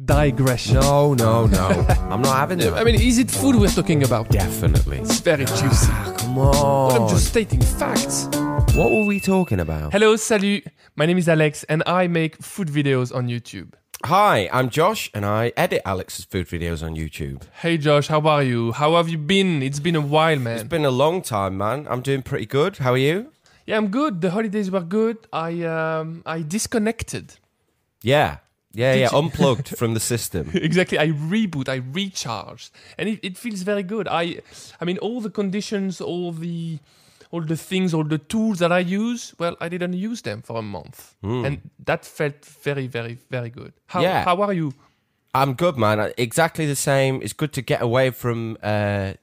digression. No. I'm not having that. I mean, is it food we're talking about? Definitely. It's very juicy. Come on. But I'm just stating facts. What were we talking about? Hello, salut. My name is Alex and I make food videos on YouTube. Hi, I'm Josh and I edit Alex's food videos on YouTube. Hey Josh, how are you? How have you been? It's been a while, man. It's been a long time, man. I'm doing pretty good. How are you? Yeah, I'm good. The holidays were good. I disconnected. Yeah. Did you- Unplugged from the system. Exactly. I reboot, I recharge. And it feels very good. I mean, all the conditions, all the things, all the tools that I use, well, I didn't use them for a month. And that felt very, very, very good. How are you? I'm good, man. Exactly the same. It's good to get away from, the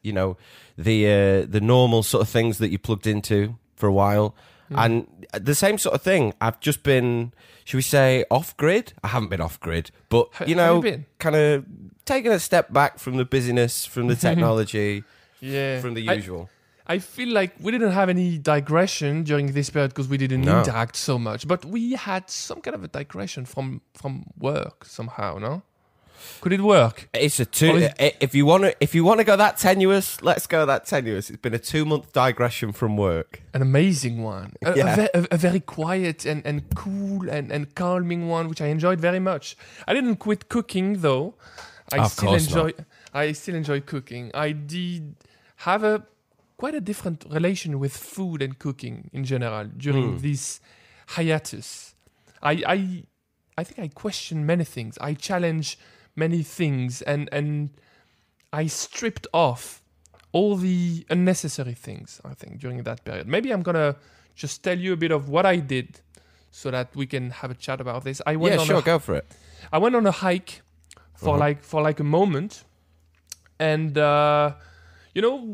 normal sort of things that you plugged into for a while. And the same sort of thing. I've just been, should we say, off-grid? I haven't been off-grid, but, Have you been? kind of taking a step back from the busyness, from the technology, Yeah. from the usual. I feel like we didn't have any digression during this period because we didn't interact so much. But we had some kind of a digression from work somehow, no? Could it work? It's a two. If you want to go that tenuous, let's go that tenuous. It's been a 2-month digression from work. An amazing one. Yeah. A very quiet and cool and calming one, which I enjoyed very much. I didn't quit cooking though. I still enjoy cooking. I did have quite a different relation with food and cooking in general during this hiatus. I think I question many things. I challenge many things and I stripped off all the unnecessary things, I think, during that period. Maybe I'm going to just tell you a bit of what I did so that we can have a chat about this. Go for it. I went on a hike for like a moment and,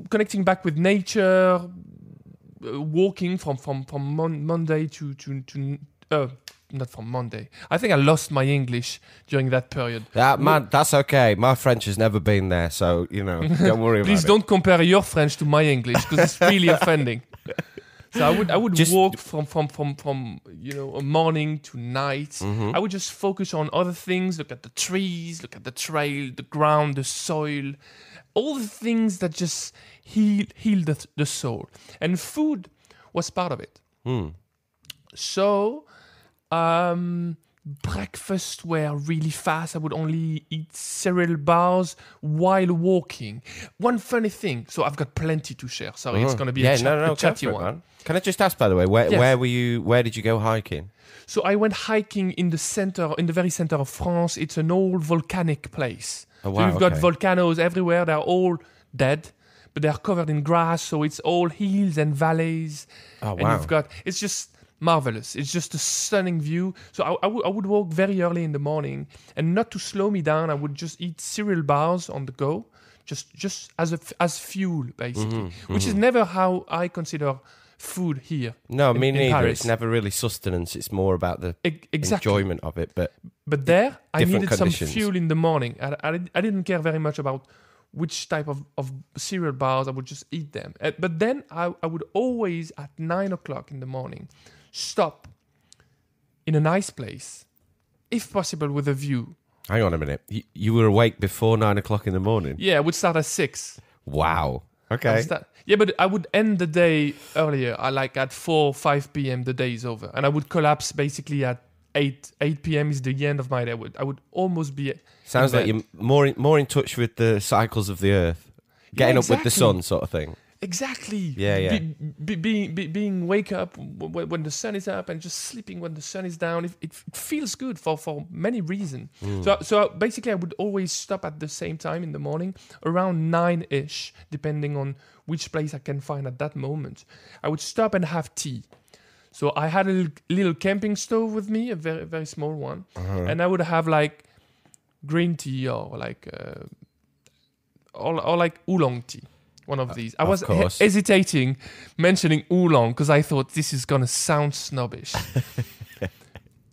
connecting back with nature, walking from Monday to not from Monday. I think I lost my English during that period. Man, that's okay. My French has never been there, so, don't worry about it. Please don't compare your French to my English because it's really offending. So I would just walk from a morning to night. I would just focus on other things, look at the trees, look at the trail, the ground, the soil, all the things that just heal the soul. And food was part of it. So breakfast were really fast. I would only eat cereal bars while walking. One funny thing. So I've got plenty to share. Sorry, it's going to be a chatty go for it, one. man. Can I just ask, by the way, where were you? Where did you go hiking? So I went hiking in the very center of France. It's an old volcanic place. Oh, wow, so you've got volcanoes everywhere. They're all dead, but they're covered in grass. So it's all hills and valleys. Oh, And wow. it's just marvelous. It's just a stunning view. So I would walk very early in the morning, and not to slow me down, I would just eat cereal bars on the go, just as fuel, basically, which is never how I consider food here. No, me in neither. Paris. It's never really sustenance. It's more about the Exactly. enjoyment of it. But there, I different needed conditions. some fuel in the morning. I didn't care very much about which type of cereal bars. I would just eat them. But then I would always, at 9 o'clock in the morning, stop in a nice place, if possible with a view. hang on a minute. You were awake before 9 o'clock in the morning? Yeah, I would start at 6. Wow. Okay. Yeah, but I would end the day earlier. At 4, 5 p.m. the day is over. And I would collapse basically at 8 p.m. is the end of my day. I would almost be Sounds in like bed. you're more in touch with the cycles of the earth. Getting up with the sun sort of thing. Exactly. Yeah. Being wake up when the sun is up and just sleeping when the sun is down. It feels good for many reasons. So basically, I would always stop at the same time in the morning, around 9-ish, depending on which place I can find at that moment. I would stop and have tea. So I had a little camping stove with me, a very, very small one. And I would have like green tea or like oolong tea. One of these. I was hesitating mentioning oolong because I thought this is going to sound snobbish.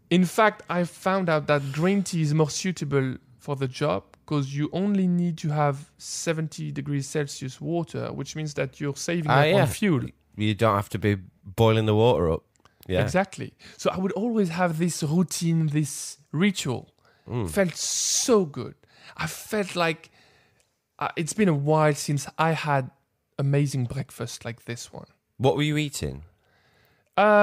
In fact, I found out that green tea is more suitable for the job because you only need to have 70 degrees Celsius water, which means that you're saving on fuel. You don't have to be boiling the water up. Yeah. Exactly. So I would always have this routine, this ritual felt so good. I felt like it's been a while since I had amazing breakfast like this one. What were you eating?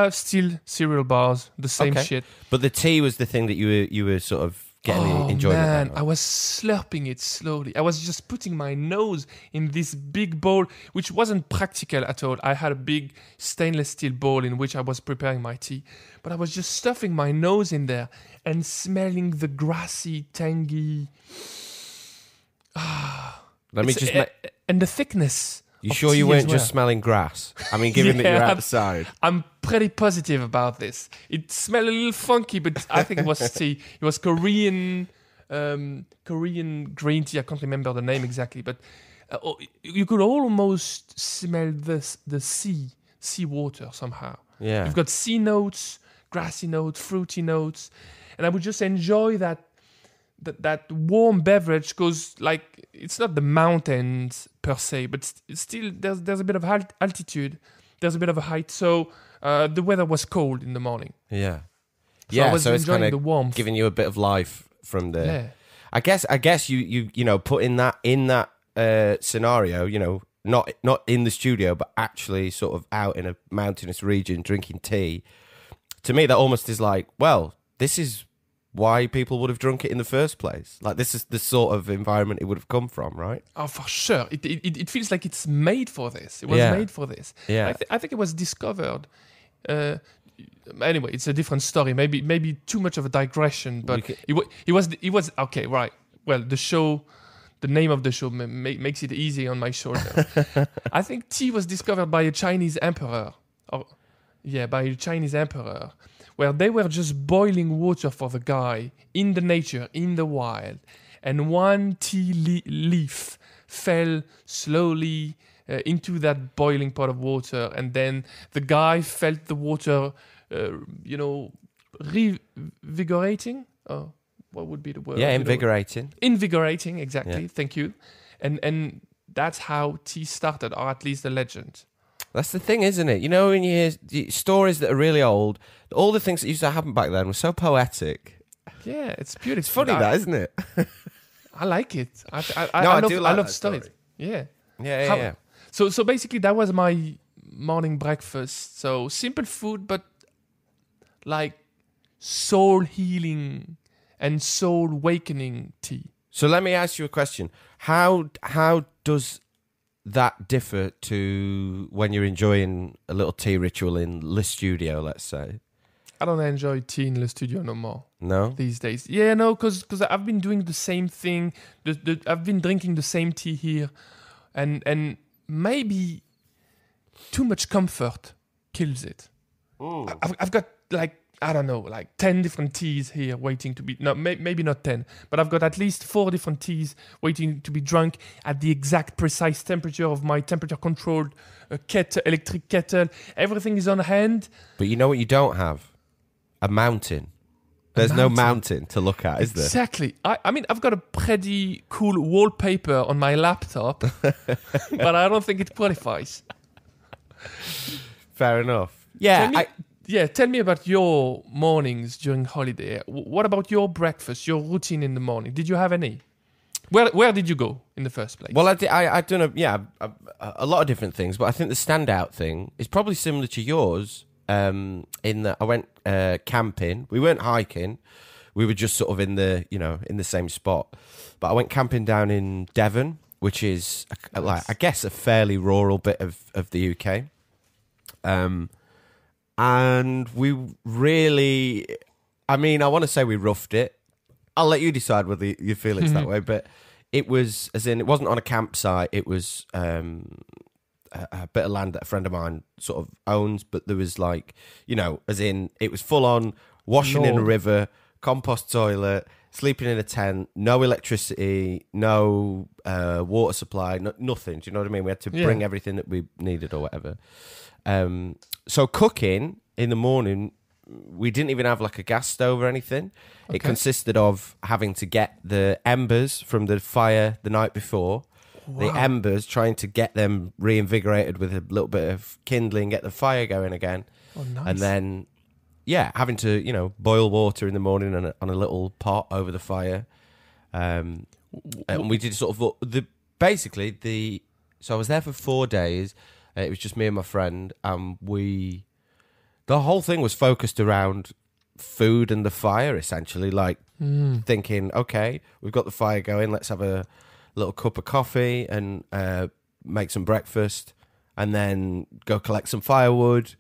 Still cereal bars, the same shit. But the tea was the thing that you were sort of getting enjoyment out of. I was slurping it slowly. I was just putting my nose in this big bowl, which wasn't practical at all. I had a big stainless steel bowl in which I was preparing my tea. But I was just stuffing my nose in there and smelling the grassy, tangy... and the thickness. You sure you weren't just smelling grass? I mean, given that you're outside. I'm pretty positive about this. It smelled a little funky, but I think it was tea. It was Korean green tea. I can't remember the name exactly, but you could almost smell the sea water somehow. Yeah, you've got sea notes, grassy notes, fruity notes, and I would just enjoy that warm beverage, because like it's not the mountains per se, but it's still there's a bit of altitude, there's a bit of a height, so the weather was cold in the morning. Yeah, so it's kind of the warmth, giving you a bit of life from the. Yeah. I guess you put in that scenario, not in the studio, but actually sort of out in a mountainous region drinking tea. To me, that almost is like, well, this is why people would have drunk it in the first place. Like, this is the sort of environment it would have come from, right? Oh, for sure. It feels like it's made for this. It was made for this. Yeah. I think it was discovered. Anyway, it's a different story. Maybe too much of a digression, but it was okay, right. Well, the name of the show makes it easy on my shoulder. I think tea was discovered by a Chinese emperor. By a Chinese emperor, where they were just boiling water for the guy in the nature, in the wild, and one tea leaf fell slowly into that boiling pot of water, and then the guy felt the water, revigorating. Oh, what would be the word? Yeah, invigorating. Invigorating, exactly. Yeah. Thank you. And that's how tea started, or at least the legend. That's the thing, isn't it? When you hear stories that are really old, all the things that used to happen back then were so poetic. Yeah, it's beautiful. It's funny, that, isn't it? I like it. I love stories. Yeah. Yeah. So basically, that was my morning breakfast. So simple food, but like soul healing and soul awakening tea. So let me ask you a question. How does that differ to when you're enjoying a little tea ritual in the studio, let's say? I don't enjoy tea in the studio no more. No? These days. Yeah, no, because I've been doing the same thing. I've been drinking the same tea here. And maybe too much comfort kills it. I've got like, I don't know, like 10 different teas here waiting to be... No, maybe not 10, but I've got at least 4 different teas waiting to be drunk at the exact precise temperature of my temperature-controlled electric kettle. Everything is on hand. But you know what you don't have? A mountain. There's no mountain to look at, is there? Exactly. I mean, I've got a pretty cool wallpaper on my laptop, but I don't think it qualifies. Fair enough. Yeah, tell me about your mornings during holiday. What about your breakfast, your routine in the morning? Did you have any? Where did you go in the first place? Well, I've done a lot of different things, but I think the standout thing is probably similar to yours. In that I went camping. We weren't hiking. We were just sort of in the same spot. But I went camping down in Devon, which is like, I guess, a fairly rural bit of the UK. And we really, I mean, I want to say we roughed it. I'll let you decide whether you feel it's that way, but it was, as in, it wasn't on a campsite. It was a bit of land that a friend of mine sort of owns, but there was like, as in, it was full on washing in a river, compost toilet, sleeping in a tent, no electricity, no water supply, nothing. Do you know what I mean? We had to bring everything that we needed or whatever. So cooking in the morning, we didn't even have like a gas stove or anything. Okay. It consisted of having to get the embers from the fire the night before. Wow. The embers, trying to get them reinvigorated with a little bit of kindling, get the fire going again. Oh, nice. And then having to boil water in the morning on a little pot over the fire. And we did sort of so I was there for 4 days. It was just me and my friend, and the whole thing was focused around food and the fire, essentially. Like thinking, okay, we've got the fire going. Let's have a little cup of coffee and make some breakfast, and then go collect some firewood,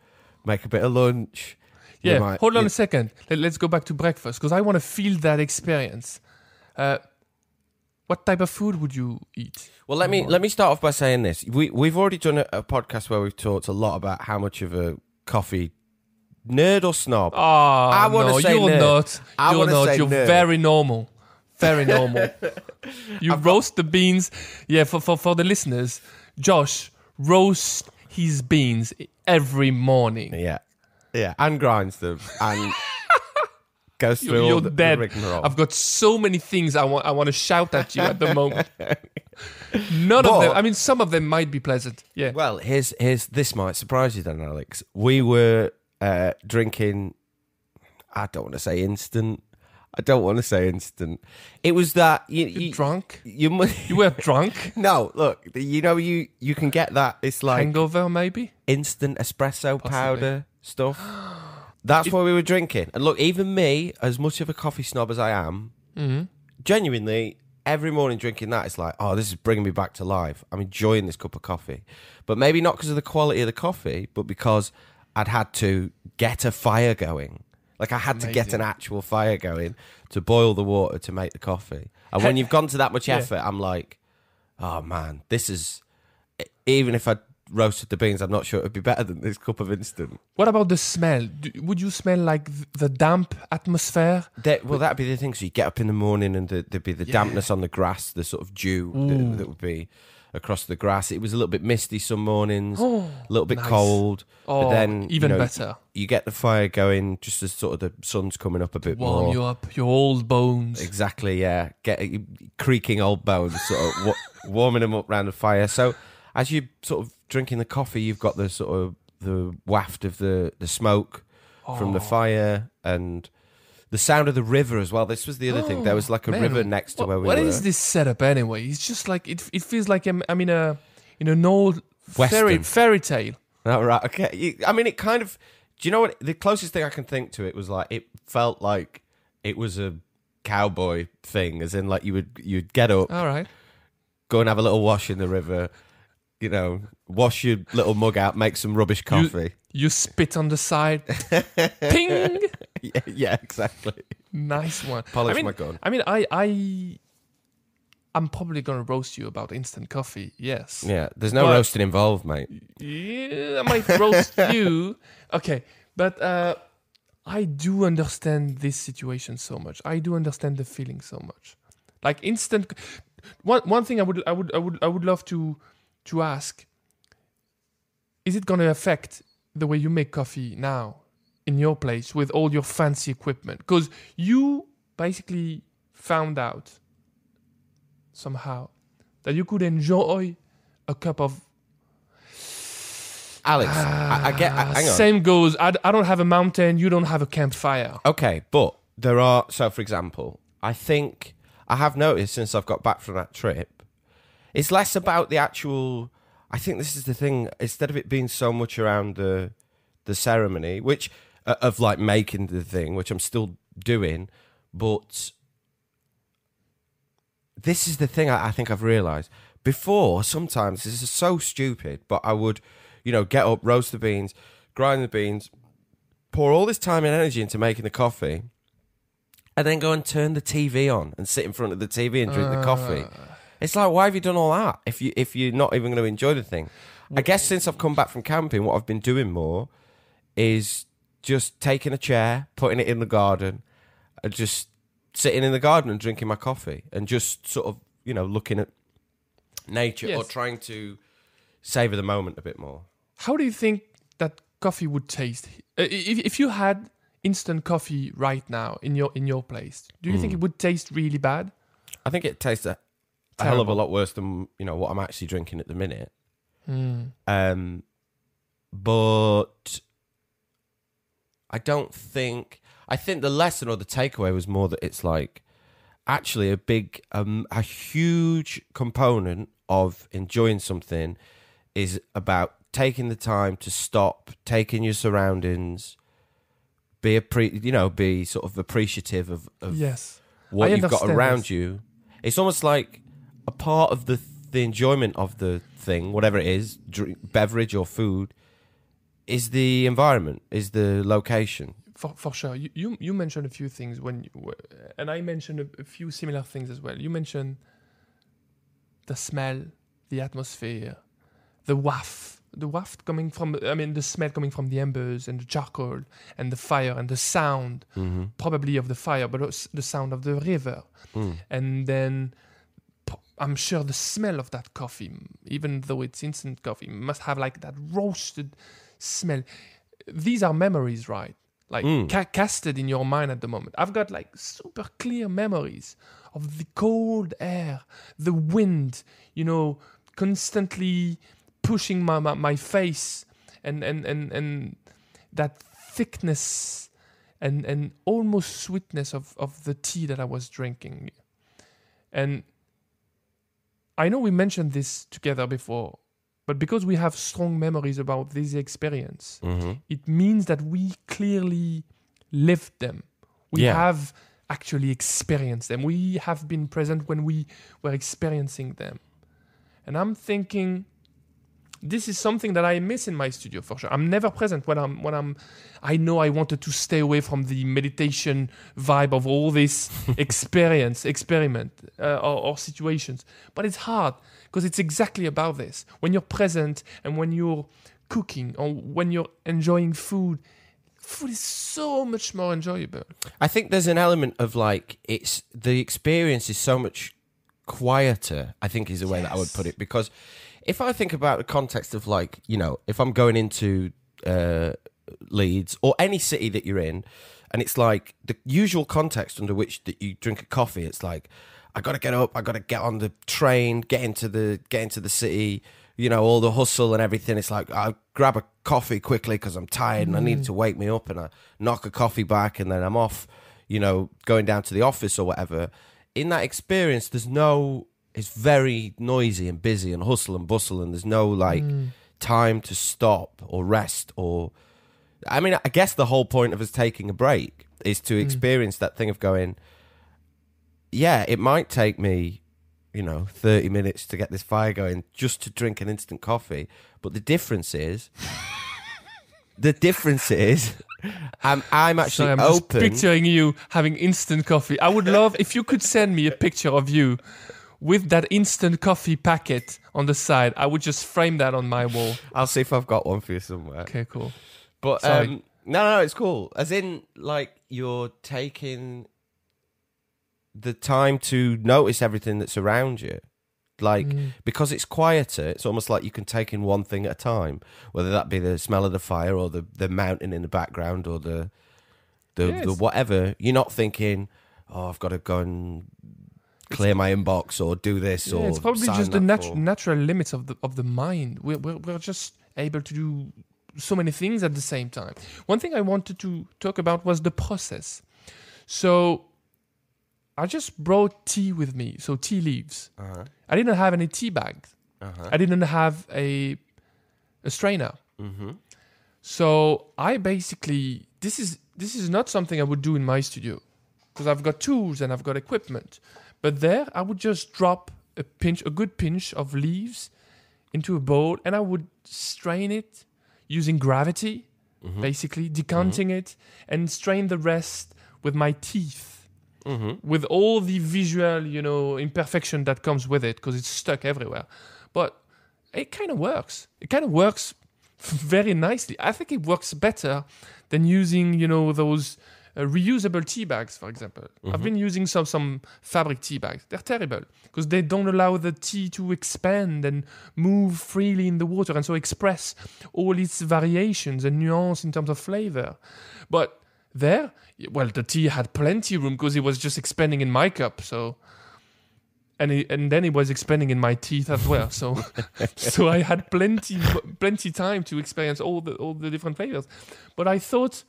make a bit of lunch. Yeah, hold on a second. Let's go back to breakfast, because I want to feel that experience. What type of food would you eat? Well, let me start off by saying this. We've already done a podcast where we've talked a lot about how much of a coffee nerd or snob. I want to say you're nerd. You're not. You're nerd. Very normal. Very normal. You roast the beans. Yeah, for the listeners, Josh roasts his beans every morning. Yeah, and grinds them and goes through you're all the rigmarole. I've got so many things I want to shout at you at the moment. None of them. I mean, some of them might be pleasant. Yeah. Well, here's this might surprise you then, Alex. We were drinking. I don't want to say instant. It was that you drunk. You were drunk. No, look. You can get that. It's like hangover, maybe instant espresso powder stuff. That's what we were drinking. And look, even me, as much of a coffee snob as I am, genuinely, every morning drinking that, it's like, oh, this is bringing me back to life. I'm enjoying this cup of coffee. But maybe not because of the quality of the coffee, but because I'd had to get a fire going. Like, I had to get an actual fire going to boil the water to make the coffee. And when you've gone to that much effort, I'm like, oh, man, this is... Even if I roasted the beans, I'm not sure it would be better than this cup of instant. What about the smell? Would you smell like the damp atmosphere? Well, that'd be the thing. So you get up in the morning and there'd be the dampness on the grass, the sort of dew that would be across the grass. It was a little bit misty some mornings, a little bit cold. But then even better. You get the fire going just as sort of the sun's coming up a bit more. Warm you up, your old bones. Exactly, yeah. Creaking old bones, sort of warming them up around the fire. So as you sort of drinking the coffee, you've got the sort of the waft of the smoke from the fire and the sound of the river as well. This was the other thing. There was like a river next to where we were. What is this setup anyway? It's just like it feels like I'm in an old fairy tale. Oh, right, okay. I mean, it kind of. Do you know what? The closest thing I can think to it was like it felt like it was a cowboy thing, as in like you'd get up, all right, go and have a little wash in the river. Wash your little mug out, make some rubbish coffee. You spit on the side. Ping! Yeah, exactly. Nice one. Polish my gun. I mean, I'm probably going to roast you about instant coffee, yes. Yeah, there's no roasting involved, mate. Yeah, I might roast you. Okay, but I do understand this situation so much. I do understand the feeling so much. Like instant... One thing I would love to ask, is it going to affect the way you make coffee now in your place with all your fancy equipment? Because you basically found out somehow that you could enjoy a cup of... Alex, I get... Hang on. Same goes. I don't have a mountain, you don't have a campfire. Okay, but there are... So, for example, I think I have noticed since I've got back from that trip, it's less about the actual... I think this is the thing. Instead of it being so much around the ceremony, which of like making the thing, which I'm still doing, but this is the thing I think I've realised. Before, sometimes, this is so stupid, but I would, get up, roast the beans, grind the beans, pour all this time and energy into making the coffee, and then go and turn the TV on and sit in front of the TV and drink the coffee. It's like, why have you done all that if you're not even going to enjoy the thing? I guess since I've come back from camping, what I've been doing more is just taking a chair, putting it in the garden, and just sitting in the garden and drinking my coffee and just sort of, looking at nature or trying to savor the moment a bit more. How do you think that coffee would taste? If you had instant coffee right now in your place, do you think it would taste really bad? I think it tastes a hell of a lot worse than what I'm actually drinking at the minute. But I think the lesson or the takeaway was more that it's like actually a huge component of enjoying something is about taking the time to stop, taking your surroundings, be sort of appreciative of yes, what you've got around you. It's almost like a part of the enjoyment of the thing, whatever it is, beverage or food, is the environment, is the location. For sure. You mentioned a few things and I mentioned a few similar things as well. You mentioned the smell, the atmosphere, the waft coming from, the smell coming from the embers and the charcoal and the fire and the sound, probably of the fire, but also the sound of the river. And then I'm sure the smell of that coffee, even though it's instant coffee, must have like that roasted smell. These are memories, right? Like casted in your mind at the moment. I've got like super clear memories of the cold air, the wind, constantly pushing my face, and that thickness and almost sweetness of the tea that I was drinking. And I know we mentioned this together before, but because we have strong memories about this experience, it means that we clearly lived them. We have actually experienced them. We have been present when we were experiencing them. And I'm thinking, this is something that I miss in my studio for sure. I'm never present when I know I wanted to stay away from the meditation vibe of all this experiment or situations. But it's hard because it's exactly about this. When you're present and when you're cooking or when you're enjoying food is so much more enjoyable. I think there's an element of like, the experience is so much quieter, I think is the way that I would put it, because if I think about the context of like, if I'm going into Leeds or any city that you're in, and it's like the usual context under which that you drink a coffee, it's like, I got to get up, I got to get on the train, get into the city, all the hustle and everything. It's like, I grab a coffee quickly because I'm tired and I need it to wake me up, and I knock a coffee back and then I'm off, going down to the office or whatever. In that experience, it's very noisy and busy and hustle and bustle, and there's no like time to stop or rest I guess the whole point of us taking a break is to experience that thing of going, yeah, it might take me, 30 minutes to get this fire going just to drink an instant coffee. But the difference is, I'm actually open. Just picturing you having instant coffee. I would love if you could send me a picture of you with that instant coffee packet on the side. I would just frame that on my wall. I'll see if I've got one for you somewhere. Okay, cool. But no, it's cool. As in, like, you're taking the time to notice everything that's around you. Like, because it's quieter, it's almost like you can take in one thing at a time, whether that be the smell of the fire or the mountain in the background or the whatever. You're not thinking, oh, I've got to go and clear my inbox or do this or it's probably just the natural limits of the mind. We're just able to do so many things at the same time. One thing I wanted to talk about was the process. So I just brought tea with me, so tea leaves. I didn't have any tea bags. I didn't have a strainer. So I basically, this is not something I would do in my studio because I've got tools and I've got equipment. But there, I would just drop a good pinch of leaves into a bowl, and I would strain it using gravity, basically decanting it, and strain the rest with my teeth. With all the visual, imperfection that comes with it, because it's stuck everywhere. But it kind of works. It kind of works very nicely. I think it works better than using, those reusable tea bags, for example. I've been using some fabric tea bags. They're terrible because they don't allow the tea to expand and move freely in the water and so express all its variations and nuance in terms of flavor. But there, the tea had plenty of room because it was just expanding in my cup. So, and then it was expanding in my teeth as well. So, so I had plenty time to experience all the different flavors. But I thought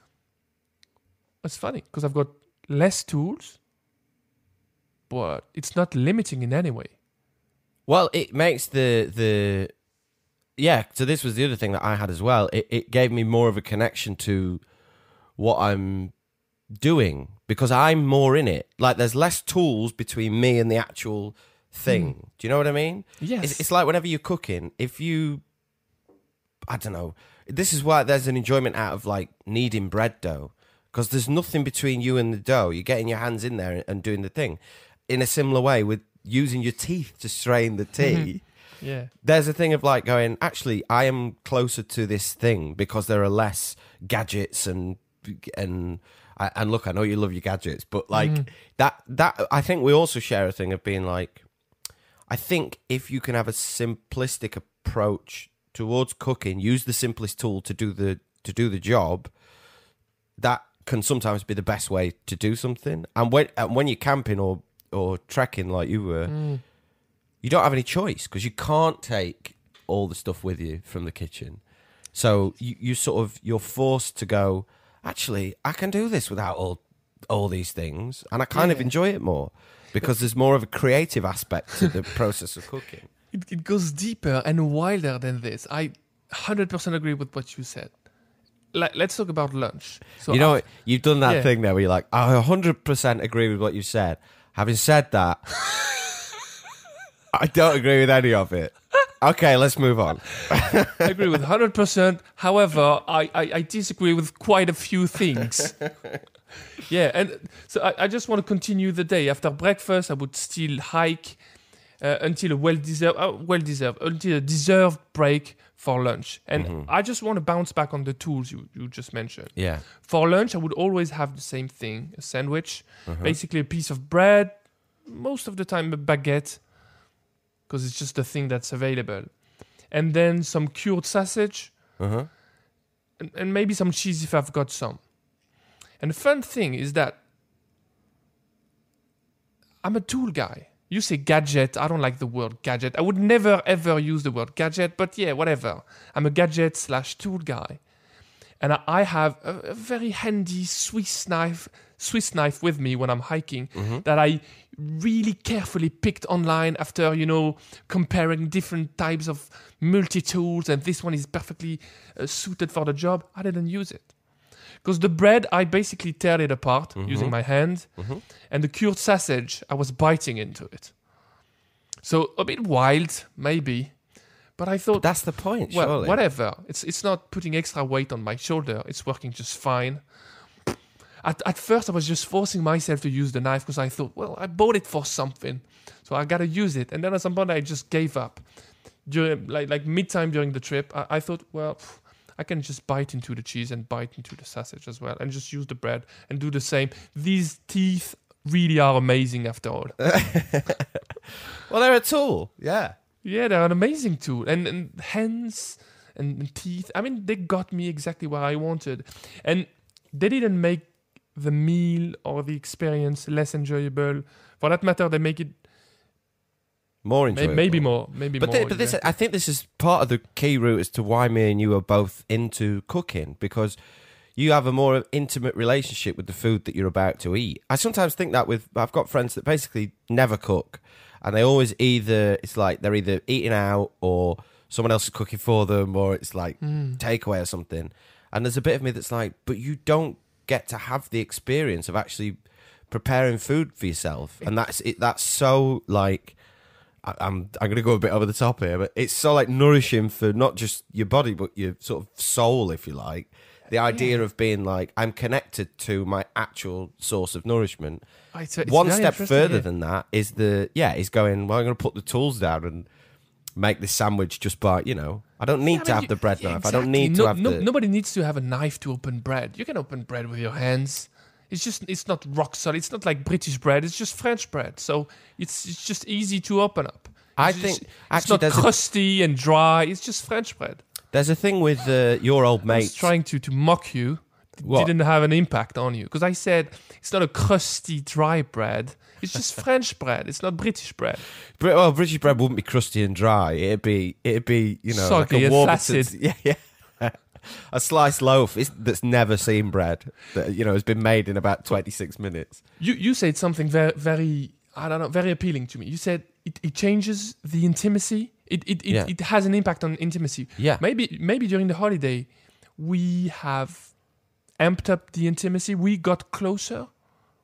it's funny because I've got less tools, but it's not limiting in any way. Well, it makes the yeah. So this was the other thing that I had as well. It gave me more of a connection to what I'm doing because I'm more in it. Like there's less tools between me and the actual thing. Do you know what I mean? Yes. It's like whenever you're cooking, if you, I don't know, this is why there's an enjoyment out of like kneading bread dough because there's nothing between you and the dough. You're getting your hands in there and doing the thing. In a similar way with using your teeth to strain the tea. Yeah. There's a thing of like going, actually, I am closer to this thing because there are less gadgets and look, I know you love your gadgets, but like that I think we also share a thing of being like, I think if you can have a simplistic approach towards cooking, use the simplest tool to do the job, that can sometimes be the best way to do something. And when you're camping or trekking like you were, you don't have any choice because you can't take all the stuff with you from the kitchen. So you're forced to go, actually, I can do this without all these things, and I kind of enjoy it more because there's more of a creative aspect to the process of cooking. It goes deeper and wilder than this. I 100% agree with what you said. Let's talk about lunch. So you know, you've done that thing there where you're like, I 100% agree with what you said. Having said that, I don't agree with any of it. Okay, let's move on. I agree with 100%. However, I disagree with quite a few things. Yeah, and so I just want to continue the day. After breakfast, I would still hike until a deserved break for lunch. And I just want to bounce back on the tools you just mentioned. Yeah. For lunch, I would always have the same thing, a sandwich, basically a piece of bread, most of the time a baguette, because it's just the thing that's available. And then some cured sausage, and maybe some cheese if I've got some. And the fun thing is that I'm a tool guy. You say gadget, I don't like the word gadget. I would never ever use the word gadget, but yeah, whatever. I'm a gadget/tool guy. And I have a very handy Swiss knife with me when I'm hiking that I really carefully picked online after, comparing different types of multi-tools, and this one is perfectly suited for the job. I didn't use it. Because the bread, I basically tear it apart using my hand, and the cured sausage, I was biting into it. So a bit wild, maybe. But I thought... But that's the point, well, surely. Whatever. It's not putting extra weight on my shoulder. It's working just fine. At first, I was just forcing myself to use the knife because I thought, well, I bought it for something, so I got to use it. And then at some point, I just gave up. During like mid-time during the trip, I thought, well, I can just bite into the cheese and bite into the sausage as well and just use the bread and do the same. These teeth really are amazing after all. Well, they're a tool, yeah. Yeah, they're an amazing tool. And hands and teeth, I mean, they got me exactly what I wanted. And they didn't make the meal or the experience less enjoyable. For that matter, they make it more enjoyable. Maybe more. But this, I think this is part of the key route as to why me and you are both into cooking, because you have a more intimate relationship with the food that you're about to eat. I sometimes think that I've got friends that basically never cook, and they always it's like they're either eating out or someone else is cooking for them, or it's like takeaway or something. And there's a bit of me that's like, but you don't get to have the experience of actually preparing food for yourself, and that's so like. I'm going to go a bit over the top here, but it's so like nourishing for not just your body, but your sort of soul, if you like. The idea of being like, I'm connected to my actual source of nourishment. It's one step further than that is going, well, I'm going to put the tools down and make this sandwich just by, I don't need to have the bread knife. Exactly. I don't need to have nobody needs to have a knife to open bread. You can open bread with your hands. It's not rock solid. It's not like British bread. It's just French bread. So it's just easy to open up. It's not crusty and dry. It's just French bread. There's a thing with your old mate. I was trying to mock you. It didn't have an impact on you. Because I said it's not a crusty, dry bread. It's just French bread. It's not British bread. Well, British bread wouldn't be crusty and dry. It'd be soggy like a and Warburton's. flaccid. Yeah. a sliced loaf that's never seen bread that has been made in about 26 minutes. You said something very, very, I don't know, very appealing to me. You said it changes the intimacy. It has an impact on intimacy. Yeah. Maybe during the holiday we have amped up the intimacy. We got closer.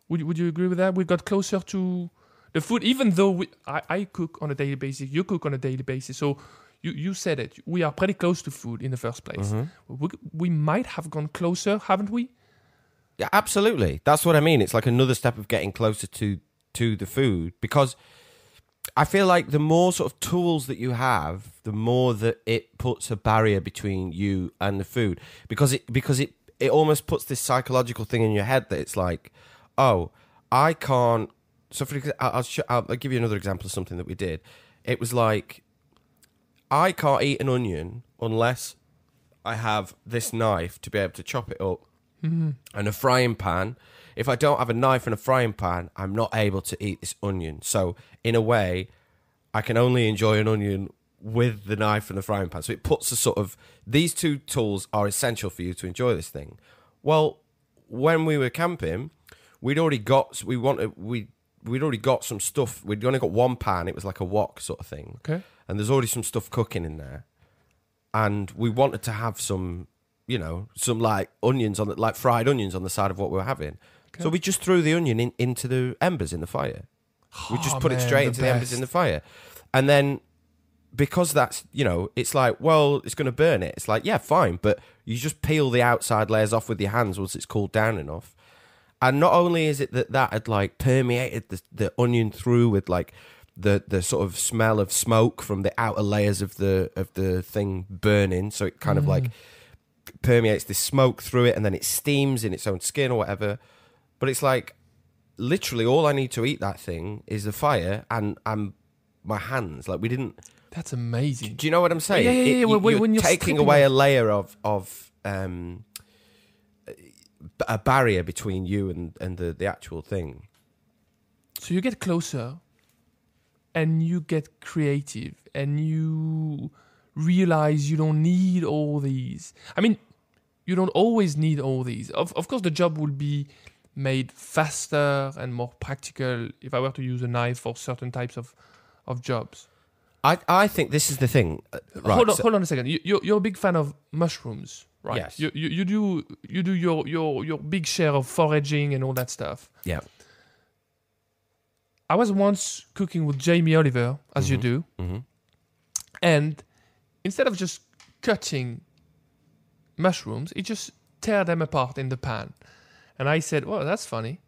Would you agree with that? We got closer to the food, even though I cook on a daily basis. You cook on a daily basis. So you said it. We are pretty close to food in the first place. Mm-hmm. We might have gone closer, haven't we? Yeah, absolutely. That's what I mean. It's like another step of getting closer to the food, because I feel like the more sort of tools that you have, the more that it puts a barrier between you and the food, because it almost puts this psychological thing in your head that it's like, oh, I can't. So for example, I'll give you another example of something that we did. It was like, I can't eat an onion unless I have this knife to be able to chop it up, and a frying pan. If I don't have a knife and a frying pan, I'm not able to eat this onion. So in a way, I can only enjoy an onion with the knife and the frying pan. So it puts a sort of, these two tools are essential for you to enjoy this thing. Well, when we were camping, we'd already got some stuff. We'd only got one pan. It was like a wok sort of thing. Okay. And there's already some stuff cooking in there. And we wanted to have some like onions like fried onions on the side of what we were having. Okay. So we just threw the onion into the embers in the fire. We just put it straight into the embers in the fire. And then, because that's, it's like, well, it's going to burn it. It's like, yeah, fine. But you just peel the outside layers off with your hands once it's cooled down enough. And not only is it that had like permeated the onion through with like the sort of smell of smoke from the outer layers of the thing burning. So it kind of like permeates this smoke through it, and then it steams in its own skin or whatever. But it's like, literally all I need to eat that thing is the fire and my hands. Like, we didn't. That's amazing. Do you know what I'm saying? Yeah. When you're taking away a layer of a barrier between you and the actual thing. So you get closer, and you get creative, and you realize you don't need all these. I mean, you don't always need all these. Of course, the job will be made faster and more practical if I were to use a knife for certain types of jobs. I think this is the thing. Right, hold on a second. You're a big fan of mushrooms, right? Yes. You do your big share of foraging and all that stuff. Yeah. I was once cooking with Jamie Oliver, as you do, and instead of just cutting mushrooms, he just tear them apart in the pan. And I said, well, that's funny.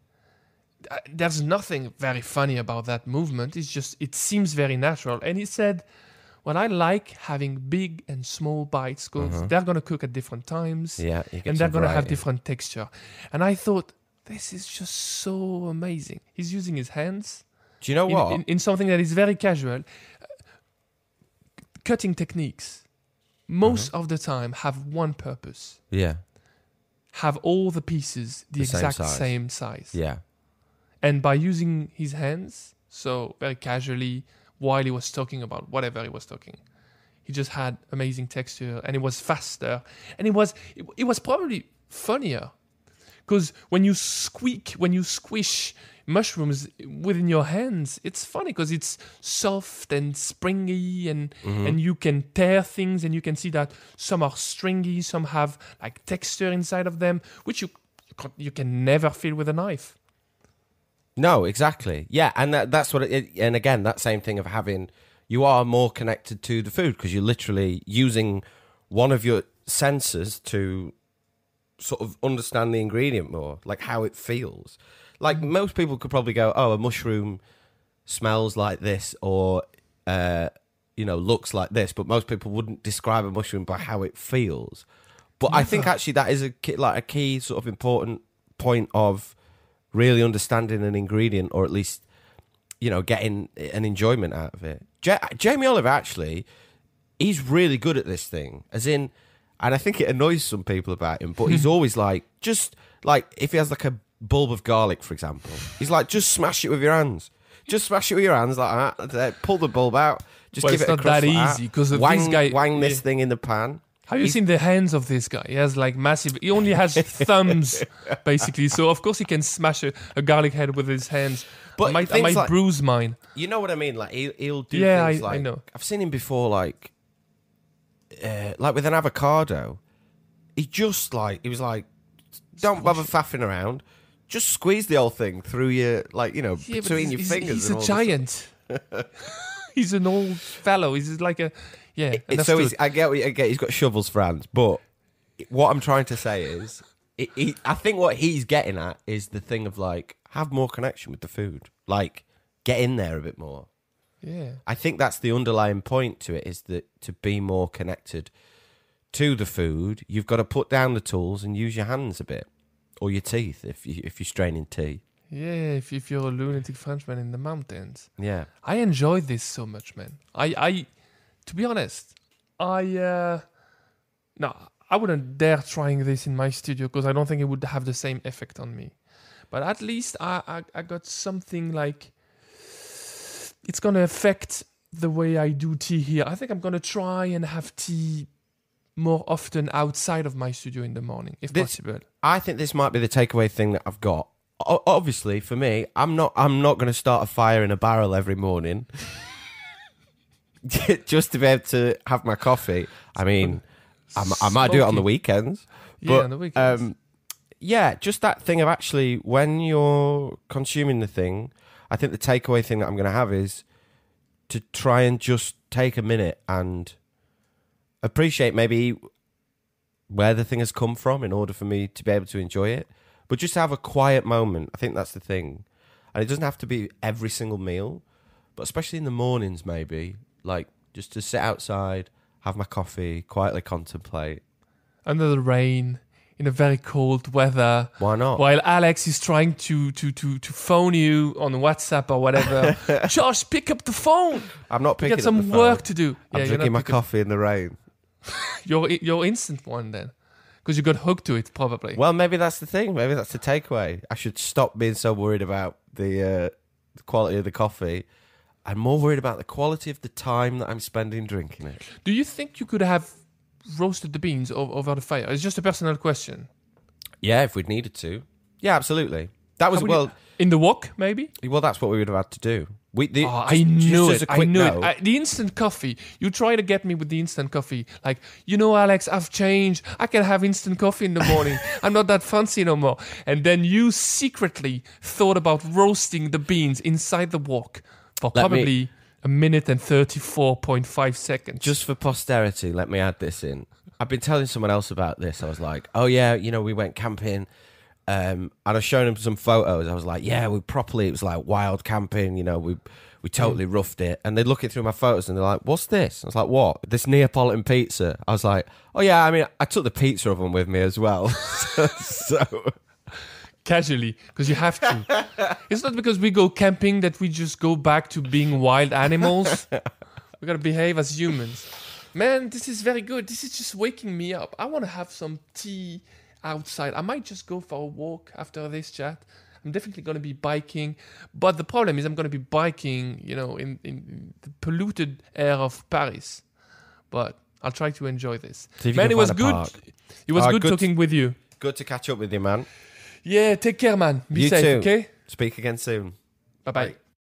There's nothing very funny about that movement. It seems very natural. And he said, well, I like having big and small bites because they're going to cook at different times. Yeah, and they're going to have different texture. And I thought, this is just so amazing. He's using his hands. Do you know what? In something that is very casual. Cutting techniques, most of the time, have one purpose. Yeah. Have all the pieces the exact same size. Yeah. And by using his hands, so very casually, while he was talking about whatever he was talking, he just had amazing texture, and it was faster, and it was probably funnier, because when you squish mushrooms within your hands, it's funny because it's soft and springy, and you can tear things, and you can see that some are stringy, some have like texture inside of them, which you can never feel with a knife. No, exactly. Yeah, and that's what and again, that same thing of having, you are more connected to the food because you're literally using one of your senses to sort of understand the ingredient more, like how it feels. Like, most people could probably go, oh, a mushroom smells like this, or looks like this, but most people wouldn't describe a mushroom by how it feels. But I think actually that is a key sort of important point of really understanding an ingredient, or at least, getting an enjoyment out of it. Jamie Oliver, actually, he's really good at this thing, as in, and I think it annoys some people about him, but he's always like, just like, if he has like a bulb of garlic, for example, he's like, just smash it with your hands. Just smash it with your hands like that. Pull the bulb out. Just give it a crush. It's not that easy, because wang this thing in the pan. Have you seen the hands of this guy? He has like massive. He only has thumbs, basically. So of course he can smash a garlic head with his hands. But I might like, bruise mine. You know what I mean? Like he'll do things like. I know. I've seen him before, like with an avocado. He was like, don't bother faffing around. Just squeeze the whole thing through your, between your fingers. He's a giant. He's an old fellow. He's like a. Yeah, so I get. He's got shovels for hands, but what I'm trying to say is, I think what he's getting at is the thing of like have more connection with the food, like get in there a bit more. Yeah, I think that's the underlying point to it, is that to be more connected to the food, you've got to put down the tools and use your hands a bit, or your teeth if you're straining tea. Yeah, if you're a lunatic Frenchman in the mountains. Yeah, I enjoy this so much, man. I to be honest, I wouldn't dare trying this in my studio because I don't think it would have the same effect on me. But at least I got something like it's gonna affect the way I do tea here. I think I'm gonna try and have tea more often outside of my studio in the morning, if possible. I think this might be the takeaway thing that I've got. Obviously, for me, I'm not going to start a fire in a barrel every morning. Just to be able to have my coffee. I mean, I might do it on the weekends. But, on the weekends. Just that thing of actually, when you're consuming the thing, I think the takeaway thing that I'm going to have is to try and just take a minute and appreciate maybe where the thing has come from in order for me to be able to enjoy it. But just have a quiet moment. I think that's the thing. And it doesn't have to be every single meal, but especially in the mornings maybe. Like, just to sit outside, have my coffee, quietly contemplate. Under the rain, in a very cold weather. Why not? While Alex is trying to phone you on WhatsApp or whatever. Josh, pick up the phone. I'm not picking up the phone. You got some work to do. I'm drinking my coffee in the rain. Your instant one then. Because you got hooked to it, probably. Well, maybe that's the thing. Maybe that's the takeaway. I should stop being so worried about the quality of the coffee. I'm more worried about the quality of the time that I'm spending drinking it. Do you think you could have roasted the beans over the fire? It's just a personal question. Yeah, if we'd needed to. Yeah, absolutely. That was, in the wok, maybe? Well, that's what we would have had to do. I knew it. The instant coffee. You try to get me with the instant coffee. Like, Alex, I've changed. I can have instant coffee in the morning. I'm not that fancy no more. And then you secretly thought about roasting the beans inside the wok for probably a minute and 34.5 seconds. Just for posterity, let me add this in. I've been telling someone else about this. I was like, oh yeah, we went camping. And I was showing him some photos. I was like, yeah, it was like wild camping, we totally roughed it. And they're looking through my photos and they're like, what's this? I was like, what? This Neapolitan pizza. I was like, oh yeah, I mean, I took the pizza oven with me as well. so casually, because you have to. It's not because we go camping that we just go back to being wild animals. We gotta behave as humans. Man, this is very good. This is just waking me up. I want to have some tea outside. I might just go for a walk after this chat. I'm definitely going to be biking. But the problem is I'm going to be biking, in the polluted air of Paris. But I'll try to enjoy this. Man, it was good. It was good talking with you. Good to catch up with you, man. Yeah, take care, man. Be safe, too. Okay? Speak again soon. Bye-bye. Bye.